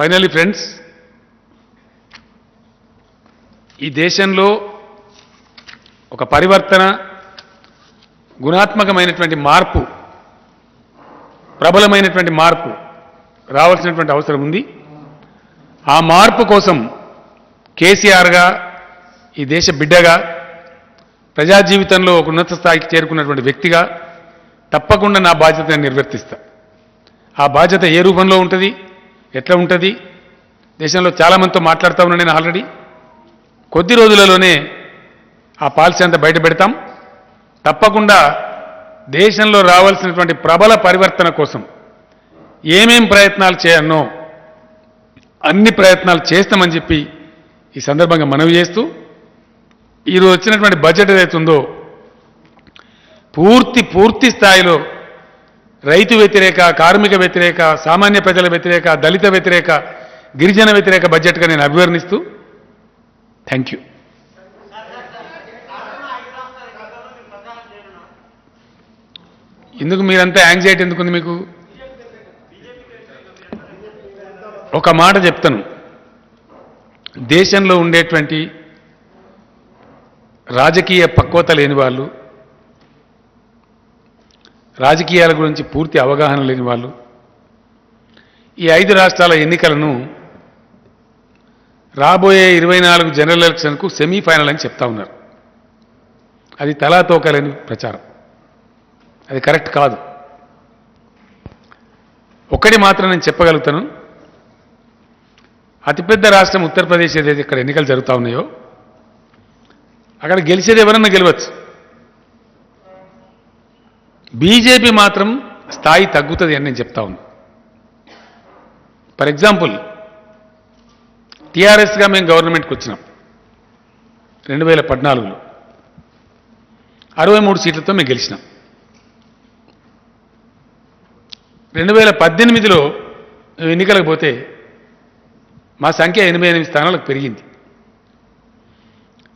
Finally friends, ఈ దేశంలో ఒక పరివర్తన, గుణాత్మకమైనటువంటి మార్పు, ప్రబలమైనటువంటి మార్పు రావాల్సినటువంటి అవసరం ఉంది. ఆ మార్పు కోసం కేసీఆర్గా, ఈ దేశ బిడ్డగా, ప్రజా జీవితంలో ఒక ఉన్నత స్థాయికి చేరుకున్నటువంటి వ్యక్తిగా తప్పకుండా నా బాధ్యతను నిర్వర్తిస్తా. ఆ బాధ్యత ఏ రూపంలో ఉంటుంది, ఎట్లా ఉంటుంది, దేశంలో చాలామందితో మాట్లాడుతూ ఉన్నాను నేను ఆల్రెడీ. కొద్ది రోజులలోనే ఆ పాలసీ అంతా బయట పెడతాం. తప్పకుండా దేశంలో రావాల్సినటువంటి ప్రబల పరివర్తన కోసం ఏమేం ప్రయత్నాలు చేయన్నో అన్ని ప్రయత్నాలు చేస్తామని చెప్పి ఈ సందర్భంగా మనవి చేస్తూ, ఈరోజు వచ్చినటువంటి బడ్జెట్ ఏదైతే ఉందో పూర్తి స్థాయిలో రైతు వ్యతిరేక, కార్మిక వ్యతిరేక, సామాన్య ప్రజల వ్యతిరేక, దళిత వ్యతిరేక, గిరిజన వ్యతిరేక బడ్జెట్గా నేను అభివర్ణిస్తూ థ్యాంక్ యూ. ఎందుకు మీరంతా యాంగ్జైటీ ఎందుకుంది మీకు? ఒక మాట చెప్తాను, దేశంలో ఉండేటువంటి రాజకీయ పక్వత లేని వాళ్ళు, రాజకీయాల గురించి పూర్తి అవగాహన లేని వాళ్ళు ఈ 5 రాష్ట్రాల ఎన్నికలను రాబోయే 24 జనరల్ ఎలక్షన్కు సెమీఫైనల్ అని చెప్తా ఉన్నారు. అది తలాతోకలేని ప్రచారం, అది కరెక్ట్ కాదు. ఒక్కటి మాత్రం నేను చెప్పగలుగుతాను, అతిపెద్ద రాష్ట్రం ఉత్తరప్రదేశ్ ఏదైతే ఇక్కడ ఎన్నికలు జరుగుతూ ఉన్నాయో అక్కడ గెలిచేది ఎవరన్నా గెలవచ్చు. బీజేపీ మాత్రం స్థాయి తగ్గుతుంది అని నేను చెప్తా ఉన్నాను. ఫర్ ఎగ్జాంపుల్, టీఆర్ఎస్గా మేము గవర్నమెంట్కి వచ్చినాం 2014లో 63 సీట్లతో మేము గెలిచినాం. 2018లో ఎన్నికలకు పోతే మా సంఖ్య 88 స్థానాలకు పెరిగింది.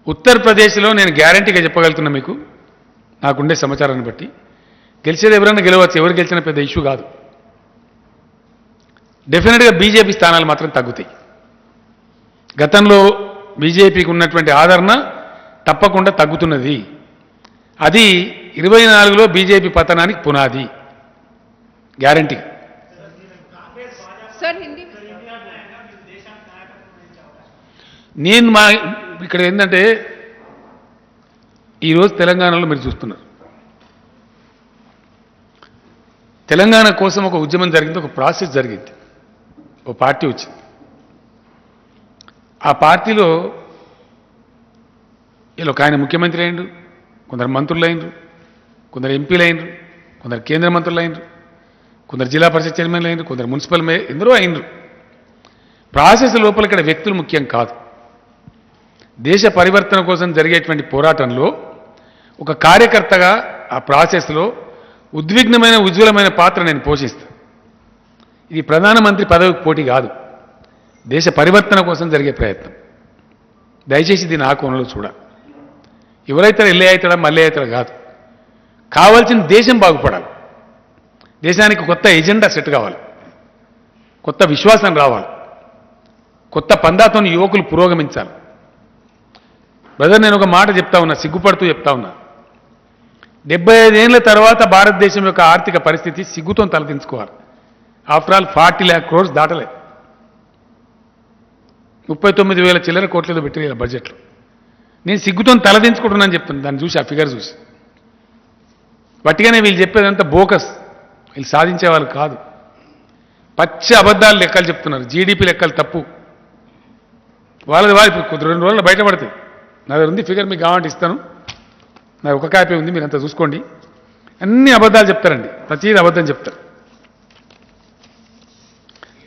ఉత్తరప్రదేశ్లో నేను గ్యారంటీగా చెప్పగలుగుతున్నా మీకు, నాకుండే సమాచారాన్ని బట్టి గెలిచేది ఎవరైనా గెలవచ్చు, ఎవరు గెలిచినా పెద్ద ఇష్యూ కాదు. డెఫినెట్గా బీజేపీ స్థానాలు మాత్రం తగ్గుతాయి. గతంలో బీజేపీకి ఉన్నటువంటి ఆదరణ తప్పకుండా తగ్గుతున్నది. అది 24లో బీజేపీ పతనానికి పునాది, గ్యారంటీ. నేను ఇక్కడ ఏంటంటే ఈరోజు తెలంగాణలో మీరు చూస్తున్నారు, తెలంగాణ కోసం ఒక ఉద్యమం జరిగింది, ఒక ప్రాసెస్ జరిగింది, ఒక పార్టీ వచ్చింది. ఆ పార్టీలో వీళ్ళు ఒక ఆయన ముఖ్యమంత్రి అయిండ్రు, కొందరు మంత్రులు అయినరు, కొందరు ఎంపీలు అయినరు, కొందరు కేంద్ర మంత్రులు అయినరు, కొందరు జిల్లా పరిషత్ చైర్మన్లు అయినరు, కొందరు మున్సిపల్ మేయర్, ఎందరో అయినరు. ప్రాసెస్ లోపల ఇక్కడ వ్యక్తులు ముఖ్యం కాదు. దేశ పరివర్తన కోసం జరిగేటువంటి పోరాటంలో ఒక కార్యకర్తగా ఆ ప్రాసెస్లో ఉద్విగ్నమైన, ఉజ్వలమైన పాత్ర నేను పోషిస్తాను. ఇది ప్రధానమంత్రి పదవికి పోటీ కాదు, దేశ పరివర్తన కోసం జరిగే ప్రయత్నం. దయచేసి దీన్ని ఆ కోణంలో చూడాలి. ఎవరైతే ఎల్లే అవుతాడా మళ్ళీ అవుతాడా కాదు, కావాల్సిన దేశం బాగుపడాలి, దేశానికి కొత్త ఎజెండా సెట్ కావాలి, కొత్త విశ్వాసం రావాలి, కొత్త పందాతో యువకులు పురోగమించాలి. బ్రదర్, నేను ఒక మాట చెప్తా ఉన్నా, సిగ్గుపడుతూ చెప్తా ఉన్నా, 75 ఏళ్ల తర్వాత భారతదేశం యొక్క ఆర్థిక పరిస్థితి సిగ్గుతో తలదించుకోవాలి. ఆఫ్టర్ ఆల్ 40 lakh crores దాటలే, 39,000 చిల్లర కోట్లేదో పెట్టిన ఇలా బడ్జెట్లో. నేను సిగ్గుతో తలదించుకుంటున్నాను చెప్తున్నాను, దాన్ని చూసి, ఆ ఫిగర్ చూసి. వట్టిగానే వీళ్ళు చెప్పేదంతా బోకస్, వీళ్ళు సాధించే వాళ్ళు కాదు. పచ్చి అబద్ధాలు లెక్కలు చెప్తున్నారు, జీడిపి లెక్కలు తప్పు. వాళ్ళది వాళ్ళు ఇప్పుడు 2 రోజుల్లో బయటపడుతుంది. నా దగ్గర ఉంది ఫిగర్, మీకు కావాలంటే ఇస్తాను, నా ఒక కాపీ ఉంది, మీరు అంతా చూసుకోండి. అన్ని అబద్ధాలు చెప్తారండి, ప్రతిదీ అబద్ధం చెప్తారు.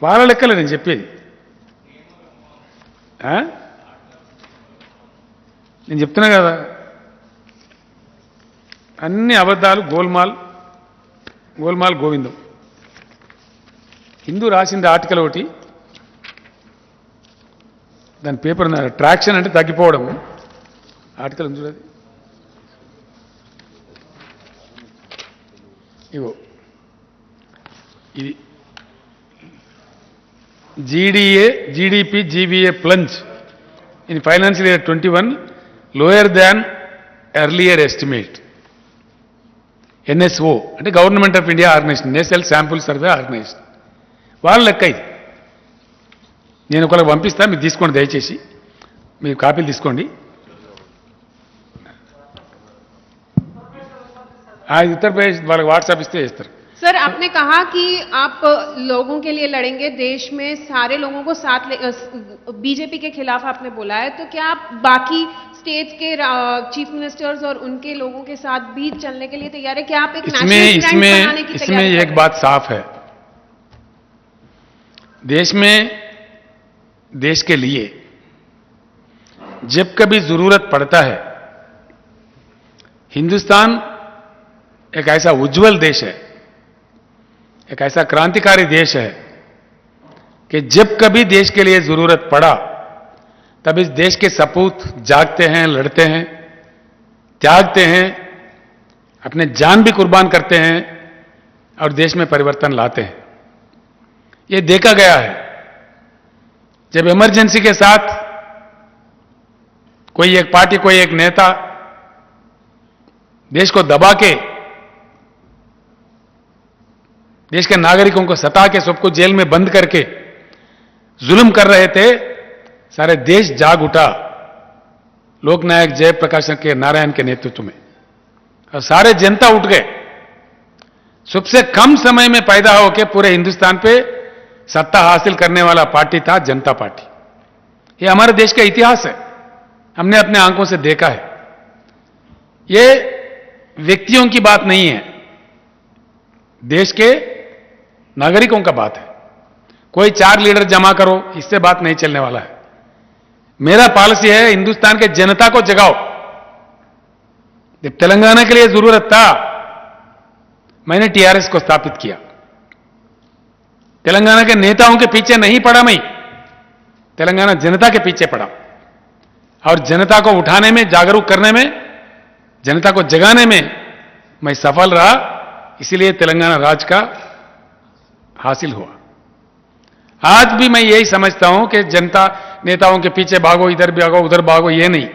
వాళ్ళ లెక్కలే నేను చెప్పేది. నేను చెప్తున్నా కదా, అన్ని అబద్ధాలు, గోల్మాల్ గోవిందం. హిందూ రాసింది ఆర్టికల్ ఒకటి, దాని పేపర్ ట్రాక్షన్ అంటే తగ్గిపోవడం. ఆర్టికల్ ఉంది చూడది, ఇగో ఇది GDP, GVA plunge in financial year 21 lower than earlier estimate. NSO అంటే government of India organization, national sample survey organization వాళ్ళ లెక్క ఇది. నేను ఒకరికి పంపిస్తాను, మీరు తీసుకోండి, దయచేసి మీరు కాపీలు తీసుకోండి. उत्तर प्रदेश वाले व्हाट्सएप इस्ते इस्तर। सर, आपने कहा कि आप लोगों के लिए लड़ेंगे, देश में सारे लोगों को साथ ले, बीजेपी के खिलाफ आपने बोला है, तो क्या आप बाकी स्टेट्स के चीफ मिनिस्टर्स और उनके लोगों के साथ भी चलने के लिए तैयार है? क्या आप एक नेशनल फ्रंट बनाने की तैयारी इसमें एक बात साफ है, देश में देश के लिए जब कभी जरूरत पड़ता है, हिंदुस्तान एक ऐसा उज्जवल देश है, एक ऐसा क्रांतिकारी देश है कि जब कभी देश के लिए जरूरत पड़ा तब इस देश के सपूत जागते हैं, लड़ते हैं, त्यागते हैं, अपने जान भी कुर्बान करते हैं और देश में परिवर्तन लाते हैं. ये देखा गया है. जब इमरजेंसी के साथ कोई एक पार्टी, कोई एक नेता देश को दबा के, देश के नागरिकों को सता के, सबको जेल में बंद करके जुल्म कर रहे थे, सारे देश जाग उठा लोकनायक जयप्रकाश के नारायण के नेतृत्व में, और सारे जनता उठ गए. सबसे कम समय में पैदा होकर पूरे हिंदुस्तान पे सत्ता हासिल करने वाला पार्टी था जनता पार्टी. ये हमारे देश का इतिहास है, हमने अपने आंखों से देखा है. ये व्यक्तियों की बात नहीं है, देश के नागरिकों का बात है. कोई 4 लीडर जमा करो, इससे बात नहीं चलने वाला है. मेरा पॉलिसी है, हिंदुस्तान के जनता को जगाओ. जब तेलंगाना के लिए जरूरत था, मैंने टीआरएस को स्थापित किया. तेलंगाना के नेताओं के पीछे नहीं पड़ा मैं, तेलंगाना जनता के पीछे पड़ा, और जनता को उठाने में, जागरूक करने में, जनता को जगाने में मैं सफल रहा. इसीलिए तेलंगाना राज का हासिल हुआ. आज भी मैं यही समझता हूं कि जनता नेताओं के पीछे भागो, इधर भागो, उधर भागो, ये नहीं.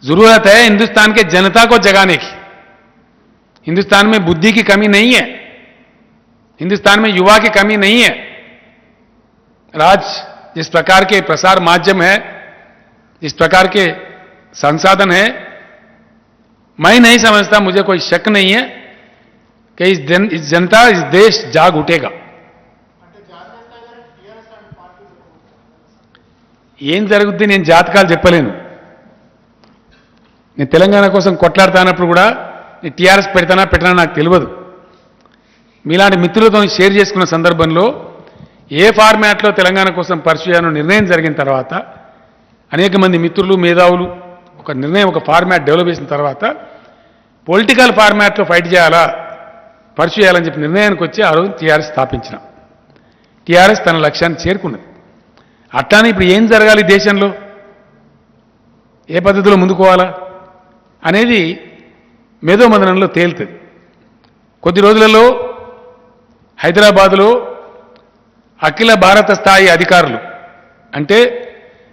जरूरत है हिंदुस्तान के जनता को जगाने की. हिंदुस्तान में बुद्धि की कमी नहीं है, हिंदुस्तान में युवा की कमी नहीं है. आज जिस प्रकार के प्रसार माध्यम है, जिस प्रकार के संसाधन है, मैं नहीं समझता, मुझे कोई शक नहीं है कि इस जनता, इस देश जाग उठेगा. ఏం జరుగుద్ది నేను జాతకాలు చెప్పలేను. నేను తెలంగాణ కోసం కొట్లాడుతున్నప్పుడు కూడా నేను టీఆర్ఎస్ పెడతానా పెట్టనా నాకు తెలియదు. మీలాంటి మిత్రులతో షేర్ చేసుకున్న సందర్భంలో ఏ ఫార్మాట్లో తెలంగాణ కోసం పర్సూ చేయాలో నిర్ణయం జరిగిన తర్వాత, అనేక మంది మిత్రులు, మేధావులు ఒక నిర్ణయం, ఒక ఫార్మాట్ డెవలప్ చేసిన తర్వాత, పొలిటికల్ ఫార్మాట్లో ఫైట్ చేయాలా, పర్సూ చేయాలని చెప్పి నిర్ణయానికి వచ్చి ఆ రోజు టీఆర్ఎస్ స్థాపించినాం. టీఆర్ఎస్ తన లక్ష్యాన్ని చేరుకున్నది. అట్లానే ఇప్పుడు ఏం జరగాలి దేశంలో, ఏ పద్ధతిలో ముందుకోవాలా అనేది మేధోమథనంలో తేలుతుంది. కొద్ది రోజులలో హైదరాబాదులో అఖిల భారత స్థాయి అధికారులు, అంటే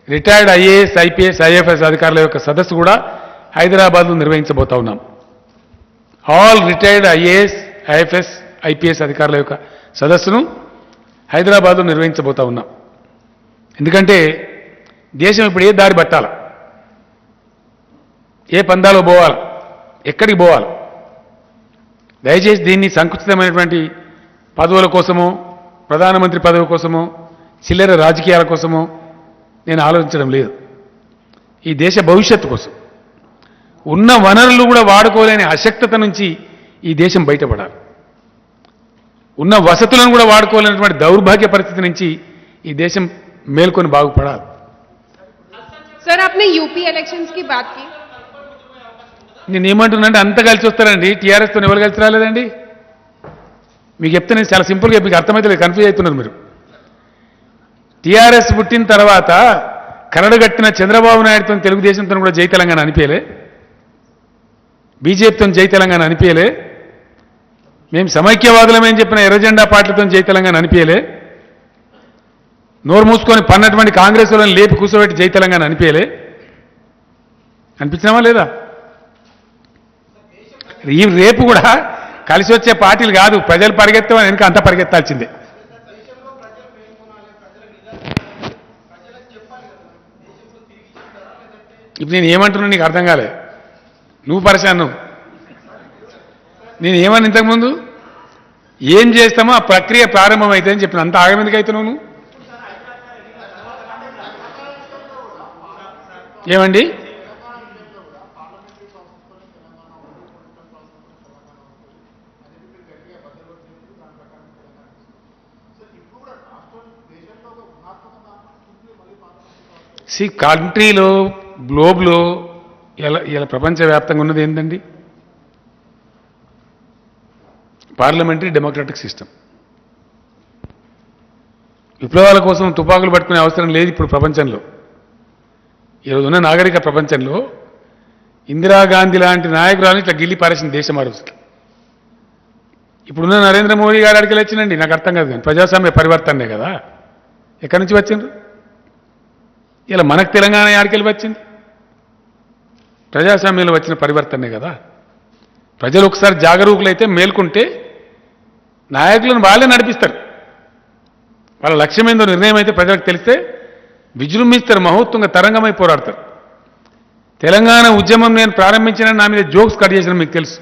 రిటైర్డ్ ఐఏఎస్, ఐపీఎస్, ఐఎఫ్ఎస్ అధికారుల యొక్క సదస్సు కూడా హైదరాబాద్లో నిర్వహించబోతా ఉన్నాం. All retired IAS, IFS, IPS అధికారుల యొక్క సదస్సును హైదరాబాద్లో నిర్వహించబోతా ఉన్నాం. ఎందుకంటే దేశం ఇప్పుడు ఏ దారి పట్టాలి, ఏ పందాలో పోవాలి, ఎక్కడికి పోవాలి. దయచేసి దీన్ని సంకుచితమైనటువంటి పదవుల కోసమో, ప్రధానమంత్రి పదవి కోసమో, చిల్లర రాజకీయాల కోసమో నేను ఆలోచించడం లేదు. ఈ దేశ భవిష్యత్తు కోసం, ఉన్న వనరులు కూడా వాడుకోలేని అశక్తత నుంచి ఈ దేశం బయటపడాలి. ఉన్న వసతులను కూడా వాడుకోలేనటువంటి దౌర్భాగ్య పరిస్థితి నుంచి ఈ దేశం మేల్కొని బాగుపడాలి. सर, आपने यूपी इलेक्शंस की बात की. నేను ఏమంటున్నానంటే అంత కలిసి వస్తారండి, టీఆర్ఎస్తో ఎవరు కలిసి రాలేదండి. మీకు చెప్తే నేను చాలా సింపుల్గా మీకు అర్థమైతే కన్ఫ్యూజ్ అవుతున్నారు మీరు. టీఆర్ఎస్ పుట్టిన తర్వాత కరడుగట్టిన చంద్రబాబు నాయుడుతో, తెలుగుదేశంతో కూడా జై తెలంగాణ అనిపించలే, బీజేపీతో జై తెలంగాణ అనిపించలే, మేము సమైక్యవాదులమని చెప్పిన ఎర్రజెండా పార్టీలతో జై తెలంగాణ అనిపించలే. నోరు మూసుకొని పన్నటువంటి కాంగ్రెస్ వాళ్ళని లేపి కూర్చోబెట్టి జై తెలంగాణ అనిపించలే? అనిపించినామా లేదా? ఈ రేపు కూడా కలిసి వచ్చే పార్టీలు కాదు, ప్రజలు పరిగెత్తమని వెనుక అంతా పరిగెత్తాల్సిందే. ఇప్పుడు నేను ఏమంటున్నా నీకు అర్థం కాలే, నువ్వు పరిశాన్ నువ్వు. నేను ఏమన్నా ఇంతకుముందు ఏం చేస్తామో ఆ ప్రక్రియ ప్రారంభమైతే అని చెప్పిన, అంత ఆగమెందుకు అవుతున్నావు నువ్వు? ఏమండి కంట్రీలో గ్లోబ్లో ఇలా ప్రపంచవ్యాప్తంగా ఉన్నది ఏంటండి? Parliamentary democratic system. విప్లవాల కోసం తుపాకులు పట్టుకునే అవసరం లేదు ఇప్పుడు ప్రపంచంలో. ఈరోజు ఉన్న నాగరిక ప్రపంచంలో ఇందిరాగాంధీ లాంటి నాయకురాలు ఇట్లా గిల్లి పారేసిన దేశం ఆ రోజు. ఇప్పుడున్న నరేంద్ర మోడీ గారు అడిగి వచ్చినండి, నాకు అర్థం కాదు. కానీ ప్రజాస్వామ్య పరివర్తనే కదా, ఎక్కడి నుంచి వచ్చిండ్రు? ఇలా మనకు తెలంగాణ ఆడికెళ్ళి వచ్చింది ప్రజాస్వామ్యంలో వచ్చిన పరివర్తనే కదా. ప్రజలు ఒకసారి జాగరూకులైతే మేల్కుంటే నాయకులను వాళ్ళే నడిపిస్తారు. వాళ్ళ లక్ష్యం ఏందో నిర్ణయం అయితే ప్రజలకు తెలిస్తే విజృంభిస్తారు, మహోత్తుంగ తరంగమై పోరాడతారు. తెలంగాణ ఉద్యమం నేను ప్రారంభించిన నా మీద జోక్స్ కట్ చేసిన మీకు తెలుసు.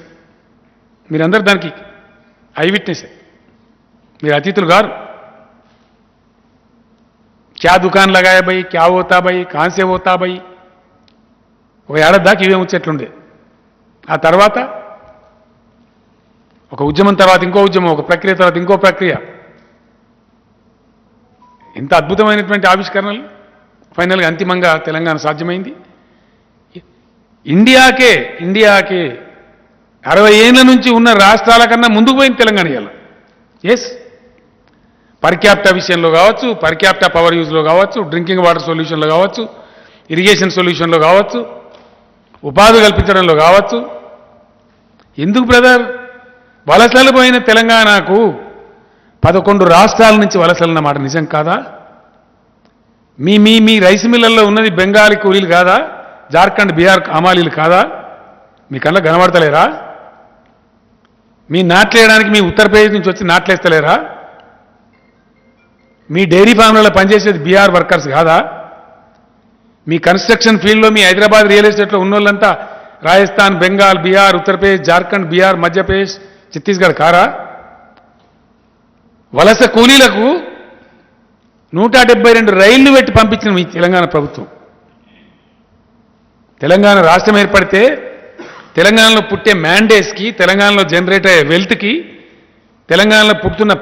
మీరందరూ దానికి ఐ విట్నెస్, మీరు అతిథులు గారు. క్యా దుకాన్ లగాయ భయ్, క్యా పోతా భయ్, కాన్సే పోతా భయ్. ఒక ఏడాది దాకా ఇవే ముచ్చట్లుండే. ఆ తర్వాత ఒక ఉద్యమం తర్వాత ఇంకో ఉద్యమం, ఒక ప్రక్రియ తర్వాత ఇంకో ప్రక్రియ. ఇంత అద్భుతమైనటువంటి ఆవిష్కరణలు ఫైనల్గా అంతిమంగా తెలంగాణ సాధ్యమైంది. ఇండియాకే 60 ఏళ్ల నుంచి ఉన్న రాష్ట్రాల కన్నా ముందుకు పోయింది తెలంగాణ ఇవాళ. ఎస్, పర్ క్యాపిటా విషయంలో కావచ్చు, పర్ క్యాపిటా పవర్ యూజ్లో కావచ్చు, డ్రింకింగ్ వాటర్ సొల్యూషన్లో కావచ్చు, ఇరిగేషన్ సొల్యూషన్లో కావచ్చు, ఉపాధి కల్పించడంలో కావచ్చు. ఎందుకు బ్రదర్? వలసలు పోయిన తెలంగాణకు 11 రాష్ట్రాల నుంచి వలసలన్న మాట నిజం కాదా? మీ మీ మీ రైస్ మిల్లల్లో ఉన్నది బెంగాలీ కూలీలు కాదా? జార్ఖండ్, బీహార్ హమాలీలు కాదా? మీ కన్నా కనబడతలేరా? మీ నాట్లేయడానికి మీ ఉత్తరప్రదేశ్ నుంచి వచ్చి నాట్లేస్తలేరా? మీ డైరీ ఫామ్లలో పనిచేసేది బీహార్ వర్కర్స్ కాదా? మీ కన్స్ట్రక్షన్ ఫీల్డ్లో మీ హైదరాబాద్ రియల్ ఎస్టేట్లో ఉన్నోళ్ళంతా రాజస్థాన్, బెంగాల్, బీహార్, ఉత్తరప్రదేశ్, జార్ఖండ్, బీహార్, మధ్యప్రదేశ్, ఛత్తీస్గఢ్ కారా? వలస కూలీలకు 172 రైళ్లు పెట్టి పంపించిన మీ తెలంగాణ ప్రభుత్వం. తెలంగాణ రాష్ట్రం ఏర్పడితే తెలంగాణలో పుట్టే మ్యాండేట్స్కి, తెలంగాణలో జనరేట్ అయ్యే వెల్త్కి, తెలంగాణలో పుట్టుతున్న